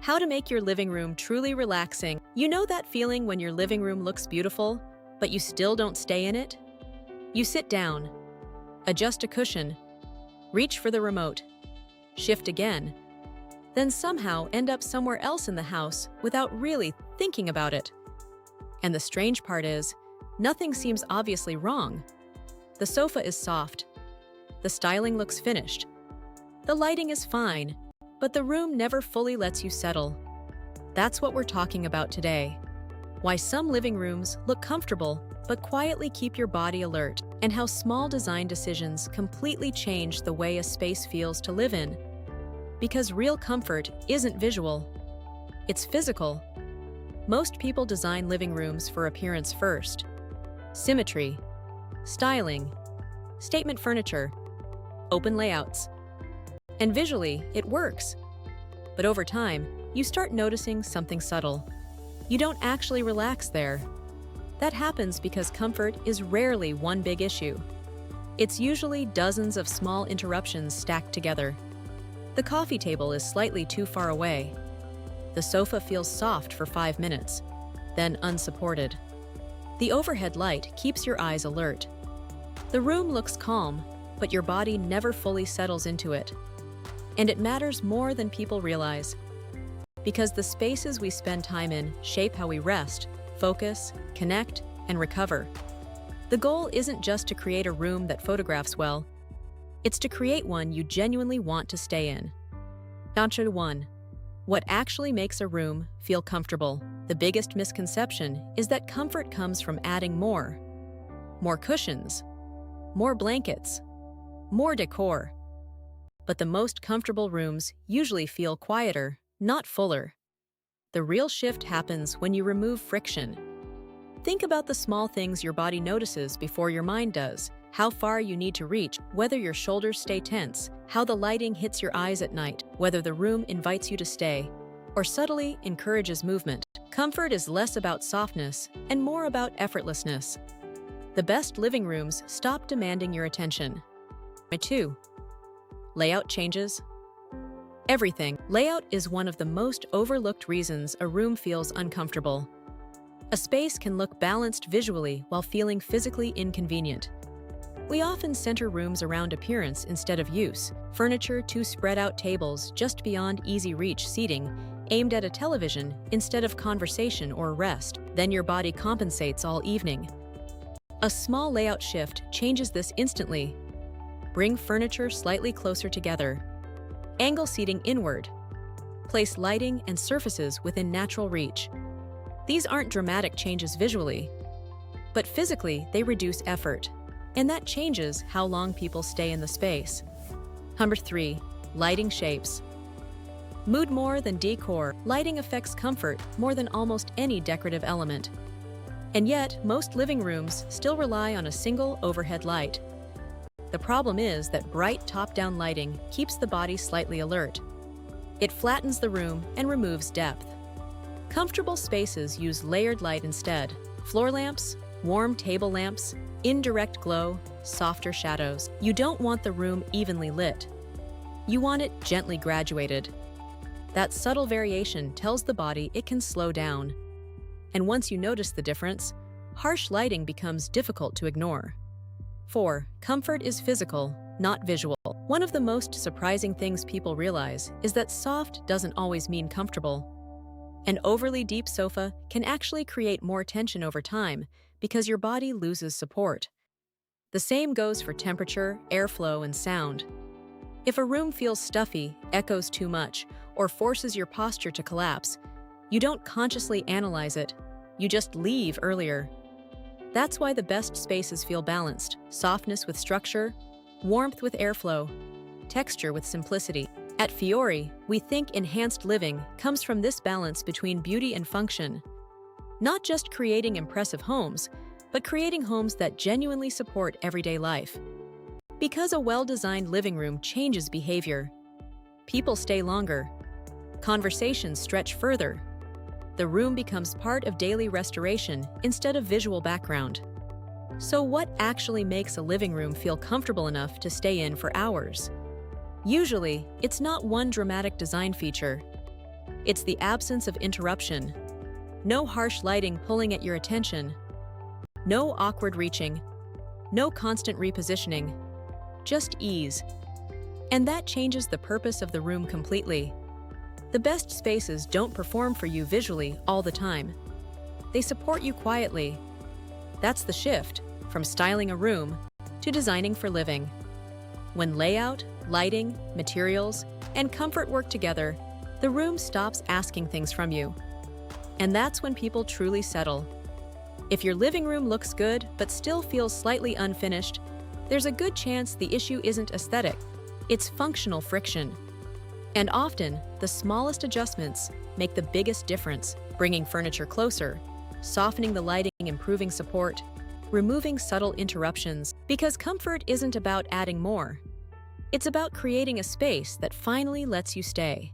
How to make your living room truly relaxing. You know that feeling when your living room looks beautiful, but you still don't stay in it? You sit down, adjust a cushion, reach for the remote, shift again, then somehow end up somewhere else in the house without really thinking about it. And the strange part is, nothing seems obviously wrong. The sofa is soft. The styling looks finished. The lighting is fine, but the room never fully lets you settle. That's what we're talking about today. Why some living rooms look comfortable but quietly keep your body alert, and how small design decisions completely change the way a space feels to live in. Because real comfort isn't visual, it's physical. Most people design living rooms for appearance first. Symmetry, styling, statement furniture, open layouts. And visually, it works. But over time, you start noticing something subtle. You don't actually relax there. That happens because comfort is rarely one big issue. It's usually dozens of small interruptions stacked together. The coffee table is slightly too far away. The sofa feels soft for 5 minutes, then unsupported. The overhead light keeps your eyes alert. The room looks calm, but your body never fully settles into it. And it matters more than people realize. Because the spaces we spend time in shape how we rest, focus, connect, and recover. The goal isn't just to create a room that photographs well, it's to create one you genuinely want to stay in. Mantra 1. What actually makes a room feel comfortable? The biggest misconception is that comfort comes from adding more. More cushions, more blankets, more decor. But the most comfortable rooms usually feel quieter, not fuller. The real shift happens when you remove friction. Think about the small things your body notices before your mind does. How far you need to reach, whether your shoulders stay tense, how the lighting hits your eyes at night, whether the room invites you to stay, or subtly encourages movement. Comfort is less about softness and more about effortlessness. The best living rooms stop demanding your attention. 2. Layout changes. Everything. Layout is one of the most overlooked reasons a room feels uncomfortable. A space can look balanced visually while feeling physically inconvenient. We often center rooms around appearance instead of use. Furniture to spread out tables just beyond easy reach seating, aimed at a television instead of conversation or rest. Then your body compensates all evening. A small layout shift changes this instantly. Bring furniture slightly closer together. Angle seating inward. Place lighting and surfaces within natural reach. These aren't dramatic changes visually, but physically they reduce effort, and that changes how long people stay in the space. Number 3. Lighting shapes. Mood more than decor. Lighting affects comfort more than almost any decorative element. And yet, most living rooms still rely on a single overhead light. The problem is that bright top-down lighting keeps the body slightly alert. It flattens the room and removes depth. Comfortable spaces use layered light instead. Floor lamps, warm table lamps, indirect glow, softer shadows. You don't want the room evenly lit. You want it gently graduated. That subtle variation tells the body it can slow down. And once you notice the difference, harsh lighting becomes difficult to ignore. 4. Comfort is physical, not visual. One of the most surprising things people realize is that soft doesn't always mean comfortable. An overly deep sofa can actually create more tension over time because your body loses support. The same goes for temperature, airflow, and sound. If a room feels stuffy, echoes too much, or forces your posture to collapse, you don't consciously analyze it, you just leave earlier. That's why the best spaces feel balanced: softness with structure, warmth with airflow, texture with simplicity. At Fiori, we think enhanced living comes from this balance between beauty and function. Not just creating impressive homes, but creating homes that genuinely support everyday life. Because a well-designed living room changes behavior. People stay longer. Conversations stretch further. The room becomes part of daily restoration instead of visual background. So what actually makes a living room feel comfortable enough to stay in for hours? Usually, it's not one dramatic design feature. It's the absence of interruption. No harsh lighting pulling at your attention. No awkward reaching. No constant repositioning. Just ease. And that changes the purpose of the room completely. The best spaces don't perform for you visually all the time. They support you quietly. That's the shift from styling a room to designing for living. When layout, lighting, materials, and comfort work together, the room stops asking things from you. And that's when people truly settle. If your living room looks good but still feels slightly unfinished, there's a good chance the issue isn't aesthetic, it's functional friction. And often, the smallest adjustments make the biggest difference, bringing furniture closer, softening the lighting, improving support, removing subtle interruptions, because comfort isn't about adding more. It's about creating a space that finally lets you stay.